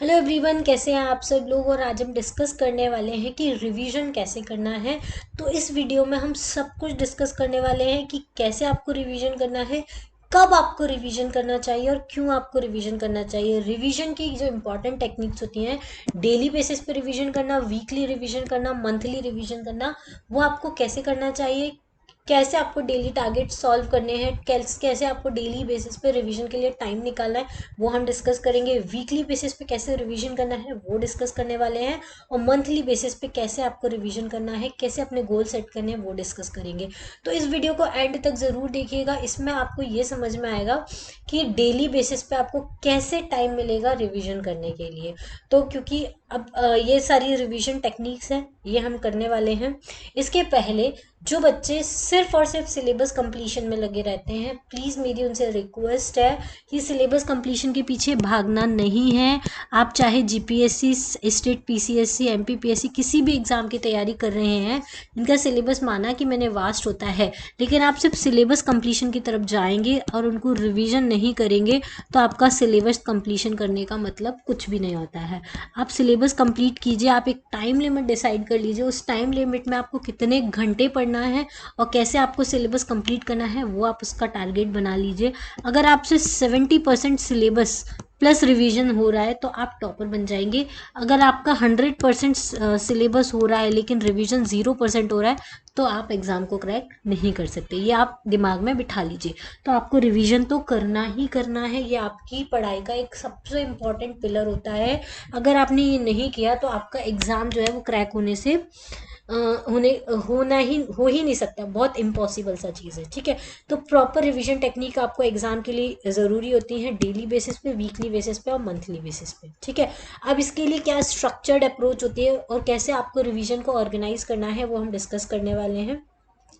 Hello everyone, कैसे हैं आप सब लोग। और आज हम डिस्कस करने वाले हैं कि रिवीजन कैसे करना है। तो इस वीडियो में हम सब कुछ डिस्कस करने वाले हैं कि कैसे आपको रिवीजन करना है, कब आपको रिवीजन करना चाहिए और क्यों आपको रिवीजन करना चाहिए। रिवीजन की जो इंपॉर्टेंट टेक्निक्स होती हैं, डेली बेसिस पे रिवीजन करना, वीकली रिवीजन करना, मंथली रिवीजन करना, वो आपको कैसे करना चाहिए, कैसे आपको डेली टारगेट सॉल्व करने हैं, कैसे आपको डेली बेसिस पे रिवीजन के लिए टाइम निकालना है, वो हम डिस्कस करेंगे। वीकली बेसिस पे कैसे रिवीजन करना है वो डिस्कस करने वाले हैं। और मंथली बेसिस पे कैसे आपको रिवीजन करना है, कैसे अपने गोल सेट करने हैं, वो डिस्कस करेंगे। तो इस वीडियो को एंड तक ज़रूर देखिएगा। इसमें आपको ये समझ में आएगा कि डेली बेसिस पे आपको कैसे टाइम मिलेगा रिवीजन करने के लिए। तो क्योंकि अब ये सारी रिवीजन टेक्निक्स हैं, ये हम करने वाले हैं। इसके पहले जो बच्चे सिर्फ और सिर्फ सिलेबस कंप्लीशन में लगे रहते हैं, प्लीज़ मेरी उनसे रिक्वेस्ट है कि सिलेबस कंप्लीशन के पीछे भागना नहीं है। आप चाहे जीपीएससी, स्टेट पीसीएससी, एमपीपीएससी किसी भी एग्ज़ाम की तैयारी कर रहे हैं, इनका सिलेबस माना कि मैंने वास्ट होता है, लेकिन आप सिर्फ सिलेबस कंप्लीशन की तरफ जाएंगे और उनको रिवीजन नहीं करेंगे तो आपका सिलेबस कंप्लीशन करने का मतलब कुछ भी नहीं होता है। आप सिलेबस कंप्लीट कीजिए, आप एक टाइम लिमिट डिसाइड कर लीजिए, उस टाइम लिमिट में आपको कितने घंटे पढ़ना है और कैसे आपको सिलेबस कंप्लीट करना है वो आप उसका टारगेट बना लीजिए। अगर आपसे 70% सिलेबस प्लस रिवीजन हो रहा है तो आप टॉपर बन जाएंगे। अगर आपका 100% सिलेबस हो रहा है लेकिन रिवीजन 0% हो रहा है तो आप एग्ज़ाम को क्रैक नहीं कर सकते। ये आप दिमाग में बिठा लीजिए। तो आपको रिवीजन तो करना ही करना है, ये आपकी पढ़ाई का एक सबसे इम्पॉर्टेंट पिलर होता है। अगर आपने ये नहीं किया तो आपका एग्ज़ाम जो है वो क्रैक होने से अ, होने होना ही हो ही नहीं सकता, बहुत इम्पॉसिबल सा चीज़ है। ठीक है, तो प्रॉपर रिवीजन टेक्निक आपको एग्जाम के लिए ज़रूरी होती है, डेली बेसिस पे, वीकली बेसिस पे और मंथली बेसिस पे। ठीक है, अब इसके लिए क्या स्ट्रक्चर्ड अप्रोच होती है और कैसे आपको रिवीजन को ऑर्गेनाइज करना है वो हम डिस्कस करने वाले हैं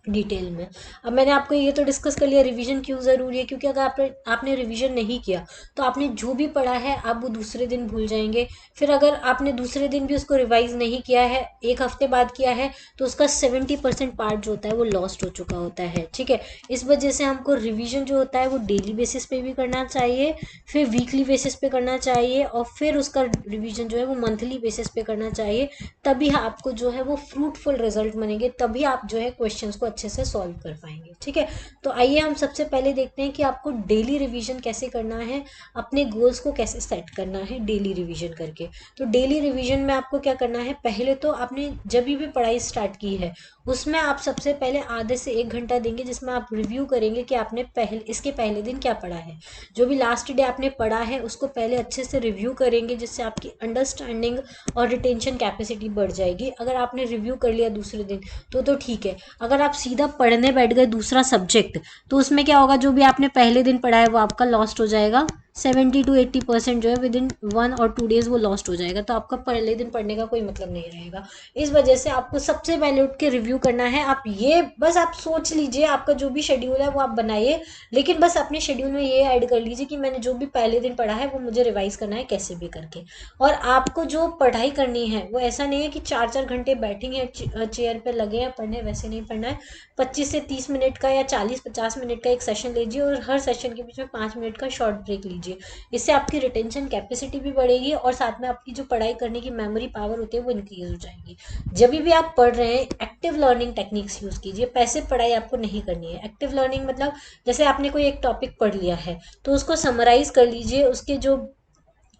डिटेल में। अब मैंने आपको ये तो डिस्कस कर लिया रिवीजन क्यों ज़रूरी है, क्योंकि अगर आपने रिवीजन नहीं किया तो आपने जो भी पढ़ा है आप वो दूसरे दिन भूल जाएंगे। फिर अगर आपने दूसरे दिन भी उसको रिवाइज नहीं किया है, एक हफ्ते बाद किया है, तो उसका 70% पार्ट जो होता है वो लॉस्ट हो चुका होता है। ठीक है, इस वजह से हमको रिवीजन जो होता है वो डेली बेसिस पे भी करना चाहिए, फिर वीकली बेसिस पे करना चाहिए और फिर उसका रिवीजन जो है वो मंथली बेसिस पे करना चाहिए। तभी आपको जो है वो फ्रूटफुल रिजल्ट बनेंगे, तभी आप जो है क्वेश्चंस को अच्छे से सॉल्व कर पाएंगे। ठीक है, तो आइए हम सबसे पहले देखते हैं कि आपको डेली रिवीजन कैसे करना है, अपने गोल्स को कैसे सेट करना है डेली रिवीजन करके। तो डेली रिवीजन में आपको क्या करना है, पहले तो आपने जब भी पढ़ाई स्टार्ट की है उसमें आप सबसे पहले आधे से 1 घंटा देंगे जिसमें आप रिव्यू करेंगे कि आपने इसके पहले दिन क्या पढ़ा है। जो भी लास्ट डे आपने पढ़ा है उसको पहले अच्छे से रिव्यू करेंगे, जिससे आपकी अंडरस्टैंडिंग और रिटेंशन कैपेसिटी बढ़ जाएगी। अगर आपने रिव्यू कर लिया दूसरे दिन तो ठीक है। अगर आप सीधा पढ़ने बैठ गए दूसरा सब्जेक्ट तो उसमें क्या होगा, जो भी आपने पहले दिन पढ़ा है वो आपका लॉस्ट हो जाएगा। 70 to 80% जो है विद इन 1 और 2 डेज वो लॉस्ट हो जाएगा, तो आपका पहले दिन पढ़ने का कोई मतलब नहीं रहेगा। इस वजह से आपको सबसे पहले उठ के रिव्यू करना है। आप ये बस आप सोच लीजिए, आपका जो भी शेड्यूल है वो आप बनाइए, लेकिन बस अपने शेड्यूल में ये ऐड कर लीजिए कि मैंने जो भी पहले दिन पढ़ा है वो मुझे रिवाइज करना है कैसे भी करके। और आपको जो पढ़ाई करनी है वो ऐसा नहीं है कि 4-4 घंटे बैठेंगे चेयर पे लगे हैं पढ़ने, वैसे नहीं पढ़ना है। 25 से 30 मिनट का या 40-50 मिनट का एक सेशन लीजिए और हर सेशन के बीच में 5 मिनट का शॉर्ट ब्रेक लीजिए। इससे आपकी रिटेंशन कैपेसिटी भी बढ़ेगी और साथ में आपकी जो पढ़ाई करने की मेमोरी पावर होती है वो इंक्रीज हो जाएगी। जब भी आप पढ़ रहे हैं एक्टिव लर्निंग टेक्निक्स यूज कीजिए, पैसिव पढ़ाई आपको नहीं करनी है। एक्टिव लर्निंग मतलब जैसे आपने कोई एक टॉपिक पढ़ लिया है तो उसको समराइज कर लीजिए, उसके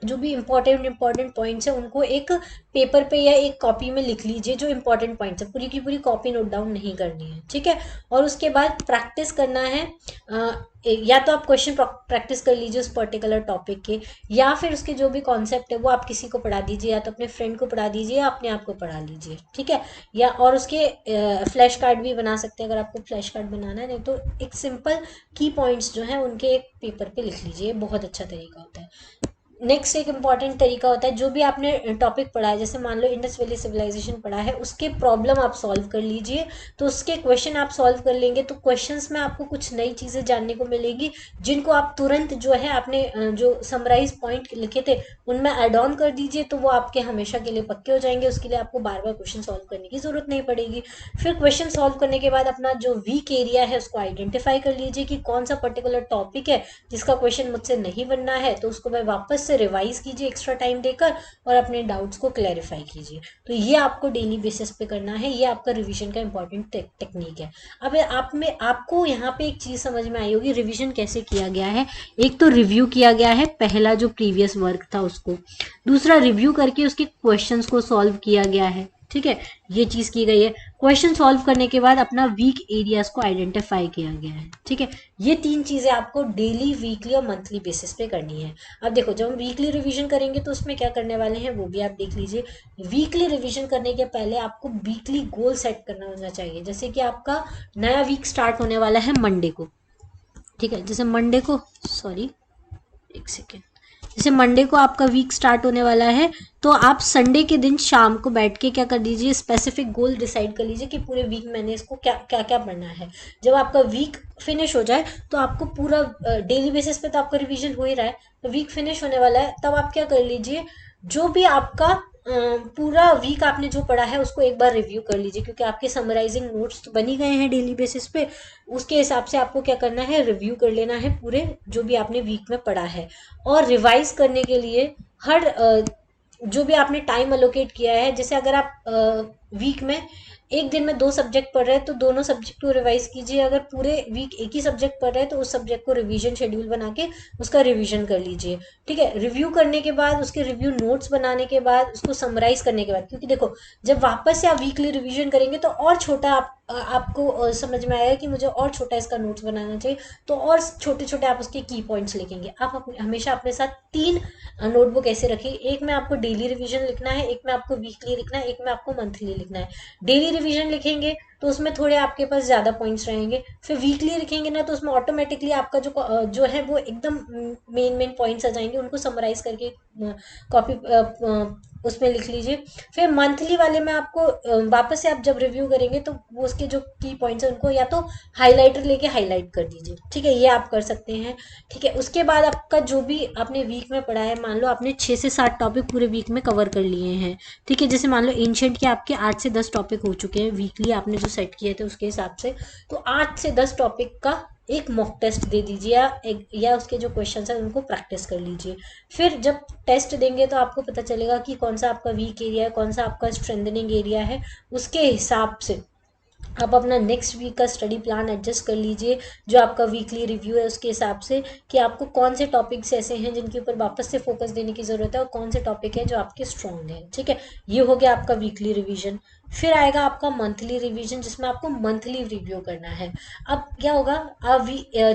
जो भी इंपॉर्टेंट पॉइंट्स हैं उनको एक पेपर पे या एक कॉपी में लिख लीजिए। जो इंपॉर्टेंट पॉइंट्स है पूरी की पूरी कॉपी नोट डाउन नहीं करनी है। ठीक है, और उसके बाद प्रैक्टिस करना है। या तो आप क्वेश्चन प्रैक्टिस कर लीजिए उस पर्टिकुलर टॉपिक के, या फिर उसके जो भी कॉन्सेप्ट है वो आप किसी को पढ़ा दीजिए, या तो अपने फ्रेंड को पढ़ा दीजिए या अपने आप को पढ़ा लीजिए। ठीक है, या और उसके फ्लैश कार्ड भी बना सकते हैं अगर आपको फ्लैश कार्ड बनाना है, नहीं तो एक सिंपल की पॉइंट्स जो है उनके एक पेपर पे लिख लीजिए, बहुत अच्छा तरीका होता है। नेक्स्ट एक इम्पॉर्टेंट तरीका होता है, जो भी आपने टॉपिक पढ़ा है, जैसे मान लो इंडस वैली सिविलाइजेशन पढ़ा है, उसके प्रॉब्लम आप सॉल्व कर लीजिए। तो उसके क्वेश्चन आप सॉल्व कर लेंगे तो क्वेश्चंस में आपको कुछ नई चीज़ें जानने को मिलेगी, जिनको आप तुरंत जो है आपने जो समराइज पॉइंट लिखे थे उनमें ऐड ऑन कर दीजिए, तो वो आपके हमेशा के लिए पक्के हो जाएंगे। उसके लिए आपको बार बार क्वेश्चन सॉल्व करने की जरूरत नहीं पड़ेगी। फिर क्वेश्चन सॉल्व करने के बाद अपना जो वीक एरिया है उसको आइडेंटिफाई कर लीजिए कि कौन सा पर्टिकुलर टॉपिक है जिसका क्वेश्चन मुझसे नहीं बनना है, तो उसको मैं वापस से रिवाइज कीजिए एक्स्ट्रा टाइम देकर और अपने डाउट्स को क्लैरिफाई कीजिए। तो ये आपको डेली बेसिस पे करना है, ये आपका रिवीजन का इंपॉर्टेंट टेक्निक है। अब आप में आपको यहाँ पे एक चीज समझ में आई होगी रिवीजन कैसे किया गया है। एक तो रिव्यू किया गया है पहला जो प्रीवियस वर्क था उसको, दूसरा रिव्यू करके उसके क्वेश्चंस को सॉल्व किया गया है, ठीक है, ये चीज की गई है। क्वेश्चन सॉल्व करने के बाद अपना वीक एरियाज को आइडेंटिफाई किया गया है, ठीक है। ये तीन चीजें आपको डेली, वीकली और मंथली बेसिस पे करनी है। अब देखो, जब हम वीकली रिवीजन करेंगे तो उसमें क्या करने वाले हैं वो भी आप देख लीजिए। वीकली रिवीजन करने के पहले आपको वीकली गोल सेट करना होना चाहिए। जैसे कि आपका नया वीक स्टार्ट होने वाला है मंडे को, ठीक है, जैसे मंडे को, सॉरी एक सेकेंड, जैसे मंडे को आपका वीक स्टार्ट होने वाला है, तो आप संडे के दिन शाम को बैठ के क्या कर दीजिए, स्पेसिफिक गोल डिसाइड कर लीजिए कि पूरे वीक मैंने इसको क्या क्या क्या पढ़ना है। जब आपका वीक फिनिश हो जाए तो आपको पूरा डेली बेसिस पे तो आपका रिवीजन हो ही रहा है, तो वीक फिनिश होने वाला है, तब आप क्या कर लीजिए, जो भी आपका पूरा वीक आपने जो पढ़ा है उसको एक बार रिव्यू कर लीजिए, क्योंकि आपके समराइजिंग नोट्स तो बनी गए हैं डेली बेसिस पे। उसके हिसाब से आपको क्या करना है, रिव्यू कर लेना है पूरे जो भी आपने वीक में पढ़ा है। और रिवाइज करने के लिए हर जो भी आपने टाइम अलोकेट किया है, जैसे अगर आप वीक में एक दिन में 2 सब्जेक्ट पढ़ रहे हैं तो दोनों सब्जेक्ट को रिवाइज कीजिए। अगर पूरे वीक एक ही सब्जेक्ट पढ़ रहे हैं तो उस सब्जेक्ट को रिवीजन शेड्यूल बना के उसका रिवीजन कर लीजिए, ठीक है। रिव्यू करने के बाद, उसके रिव्यू नोट्स बनाने के बाद, उसको समराइज करने के बाद, क्योंकि देखो जब वापस से आप वीकली रिवीजन करेंगे तो और छोटा आपको समझ में आएगा कि मुझे और छोटा इसका नोट्स बनाना चाहिए, तो और छोटे छोटे आप उसके की पॉइंट्स लिखेंगे। आप हमेशा अपने साथ 3 नोटबुक ऐसे रखिए, एक में आपको डेली रिवीजन लिखना है, एक में आपको वीकली लिखना है, एक में आपको मंथली लिखना है। डेली रिवीजन लिखेंगे तो उसमें थोड़े आपके पास ज़्यादा पॉइंट्स रहेंगे, फिर वीकली लिखेंगे ना तो उसमें ऑटोमेटिकली आपका जो है वो एकदम मेन मेन पॉइंट्स आ जाएंगे, उनको समराइज करके कॉपी उसमें लिख लीजिए। फिर मंथली वाले में आपको वापस से आप जब रिव्यू करेंगे तो वो उसके जो की पॉइंट्स हैं उनको या तो हाइलाइटर लेके हाईलाइट कर दीजिए, ठीक है, ये आप कर सकते हैं, ठीक है। उसके बाद आपका जो भी आपने वीक में पढ़ा है, मान लो आपने 6 से 7 टॉपिक पूरे वीक में कवर कर लिए हैं, ठीक है, जैसे मान लो एंशिएंट के आपके 8 से 10 टॉपिक हो चुके हैं वीकली आपने जो सेट किए थे उसके हिसाब से, तो 8 से 10 टॉपिक का एक मॉक टेस्ट दे दीजिए, या उसके जो क्वेश्चन है उनको प्रैक्टिस कर लीजिए। फिर जब टेस्ट देंगे तो आपको पता चलेगा कि कौन सा आपका वीक एरिया है, कौन सा आपका स्ट्रेंथनिंग एरिया है, उसके हिसाब से आप अपना नेक्स्ट वीक का स्टडी प्लान एडजस्ट कर लीजिए, जो आपका वीकली रिव्यू है उसके हिसाब से, कि आपको कौन से टॉपिक्स ऐसे हैं जिनके ऊपर वापस से फोकस देने की ज़रूरत है और कौन से टॉपिक है जो आपके स्ट्रॉन्ग है, ठीक है। ये हो गया आपका वीकली रिवीजन। फिर आएगा आपका मंथली रिवीजन, जिसमें आपको मंथली रिव्यू करना है। अब क्या होगा, अब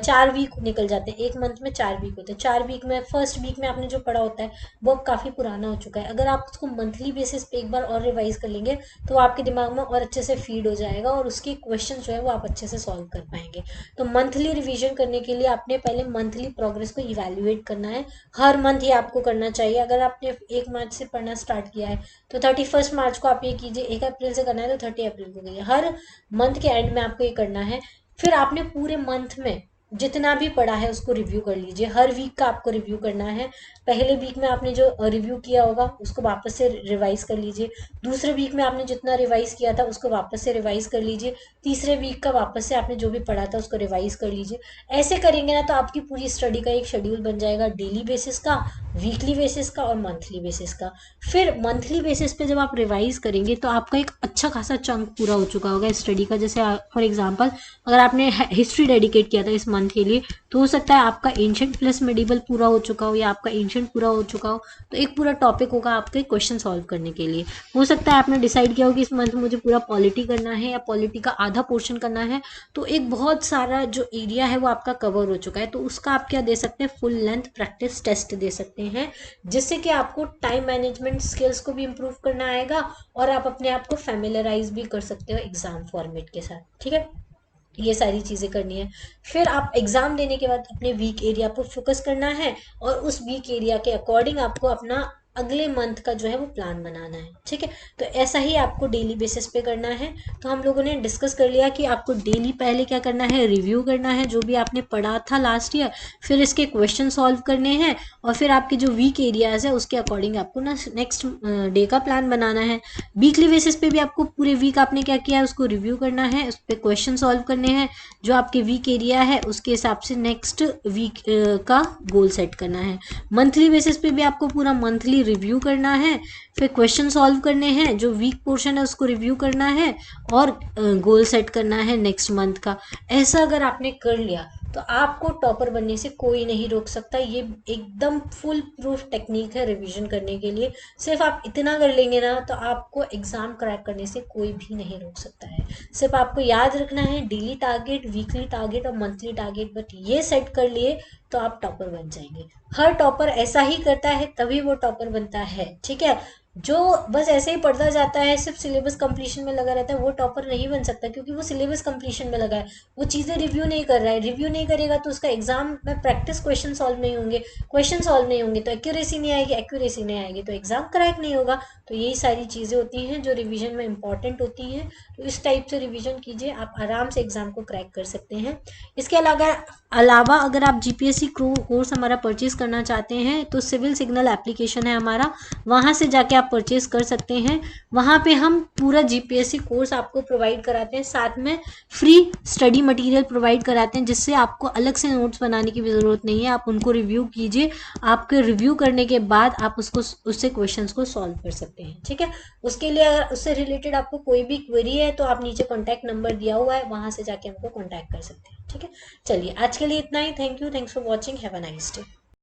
4 वीक निकल जाते हैं, एक मंथ में 4 वीक होते हैं। 4 वीक में फर्स्ट वीक में आपने जो पढ़ा होता है वो काफ़ी पुराना हो चुका है, अगर आप उसको मंथली बेसिस पे एक बार और रिवाइज कर लेंगे तो आपके दिमाग में और अच्छे से फीड हो जाएगा और उसके क्वेश्चन जो है वो आप अच्छे से सॉल्व कर पाएंगे। तो मंथली रिवीजन करने के लिए आपने पहले मंथली प्रोग्रेस को इवैल्यूएट करना है। हर मंथ ये आपको करना चाहिए। अगर आपने 1 मार्च से पढ़ना स्टार्ट किया है तो 31 मार्च को आप ये कीजिए, 1 अप्रैल से करना है तो 30 अप्रैल को कीजिए, हर मंथ के एंड में आपको ये करना है। फिर आपने पूरे मंथ में जितना भी पढ़ा है उसको रिव्यू कर लीजिए, हर वीक का आपको रिव्यू करना है। पहले वीक में आपने जो रिव्यू किया होगा उसको वापस से रिवाइज कर लीजिए, दूसरे वीक में आपने जितना रिवाइज किया था उसको वापस से रिवाइज कर लीजिए, तीसरे वीक का वापस से आपने जो भी पढ़ा था उसको रिवाइज कर लीजिए। ऐसे करेंगे ना तो आपकी पूरी स्टडी का एक शेड्यूल बन जाएगा, डेली बेसिस का, वीकली बेसिस का और मंथली बेसिस का। फिर मंथली बेसिस पे जब आप रिवाइज करेंगे तो आपका एक अच्छा खासा चंक पूरा हो चुका होगा स्टडी का। जैसे फॉर एग्जांपल अगर आपने हिस्ट्री डेडिकेट किया था इस मंथ के लिए, तो हो सकता है आपका एंशिएंट प्लस मेडिवल पूरा हो चुका हो या आपका एंशिएंट पूरा हो चुका हो, तो एक पूरा टॉपिक होगा आपके क्वेश्चन सॉल्व करने के लिए। हो सकता है आपने डिसाइड किया हो कि इस मंथ मुझे पूरा पॉलिटी करना है या पॉलिटी का आधा पोर्शन करना है, तो एक बहुत सारा जो एरिया है वो आपका कवर हो चुका है, तो उसका आप क्या दे सकते हैं, फुल लेंथ प्रैक्टिस टेस्ट दे सकते हैं, जिससे कि आपको टाइम मैनेजमेंट स्किल्स को भी इम्प्रूव करना आएगा और आप अपने आप को फैमिलराइज भी कर सकते हो एग्जाम फॉर्मेट के साथ, ठीक है। ये सारी चीज़ें करनी है। फिर आप एग्ज़ाम देने के बाद अपने वीक एरिया पर फोकस करना है और उस वीक एरिया के अकॉर्डिंग आपको अपना अगले मंथ का जो है वो प्लान बनाना है। ठीक है, तो ऐसा ही आपको डेली बेसिस पे करना है। तो हम लोगों ने डिस्कस कर लिया कि आपको डेली पहले क्या करना है, रिव्यू करना है जो भी आपने पढ़ा था लास्ट ईयर, फिर इसके क्वेश्चन सॉल्व करने हैं, और फिर आपके जो वीक एरियाज है उसके अकॉर्डिंग आपको ना नेक्स्ट डे का प्लान बनाना है। वीकली बेसिस पे भी आपको पूरे वीक आपने क्या किया है उसको रिव्यू करना है, उस पर क्वेश्चन सॉल्व करने हैं, जो आपके वीक एरिया है उसके हिसाब से नेक्स्ट वीक का गोल सेट करना है। मंथली बेसिस पे भी आपको पूरा मंथली रिव्यू करना है, फिर क्वेश्चन सॉल्व करने हैं, जो वीक पोर्शन है उसको रिव्यू करना है, और गोल सेट करना है नेक्स्ट मंथ का। ऐसा अगर आपने कर लिया तो आपको टॉपर बनने से कोई नहीं रोक सकता। ये एकदम फुल प्रूफ टेक्निक है रिवीजन करने के लिए। सिर्फ आप इतना कर लेंगे ना तो आपको एग्जाम क्रैक करने से कोई भी नहीं रोक सकता है। सिर्फ आपको याद रखना है डेली टारगेट, वीकली टारगेट और मंथली टारगेट, बट ये सेट कर लिए तो आप टॉपर बन जाएंगे। हर टॉपर ऐसा ही करता है तभी वो टॉपर बनता है। ठीक है, जो बस ऐसे ही पढ़ता जाता है, सिर्फ सिलेबस कंप्लीशन में लगा रहता है, वो टॉपर नहीं बन सकता, क्योंकि वो सिलेबस कंप्लीशन में लगा है, वो चीज़ें रिव्यू नहीं कर रहा है। रिव्यू नहीं करेगा तो उसका एग्जाम में प्रैक्टिस क्वेश्चन सॉल्व नहीं होंगे, क्वेश्चन सॉल्व नहीं होंगे तो एक्यूरेसी नहीं आएगी, एक्यूरेसी नहीं आएगी तो एग्जाम क्रैक नहीं होगा। तो यही सारी चीज़ें होती हैं जो रिविजन में इंपॉर्टेंट होती हैं। तो इस टाइप से रिविजन कीजिए, आप आराम से एग्जाम को क्रैक कर सकते हैं। इसके अलावा अगर आप जीपीएससी कोर्स हमारा परचेज करना चाहते हैं तो सिविल सिग्नल एप्लीकेशन है हमारा, वहाँ से जाके आप परचेज कर सकते हैं। वहाँ पे हम पूरा जीपीएससी कोर्स आपको प्रोवाइड कराते हैं, साथ में फ्री स्टडी मटेरियल प्रोवाइड कराते हैं, जिससे आपको अलग से नोट्स बनाने की भी ज़रूरत नहीं है। आप उनको रिव्यू कीजिए, आपके रिव्यू करने के बाद आप उससे क्वेश्चंस को सॉल्व कर सकते हैं। ठीक है, उसके लिए अगर उससे रिलेटेड आपको कोई भी क्वेरी है तो आप नीचे कॉन्टैक्ट नंबर दिया हुआ है, वहाँ से जाके हमको कॉन्टैक्ट कर सकते हैं। ठीक है, चलिए आज के लिए इतना ही। Thank you, thanks for watching, have a nice day.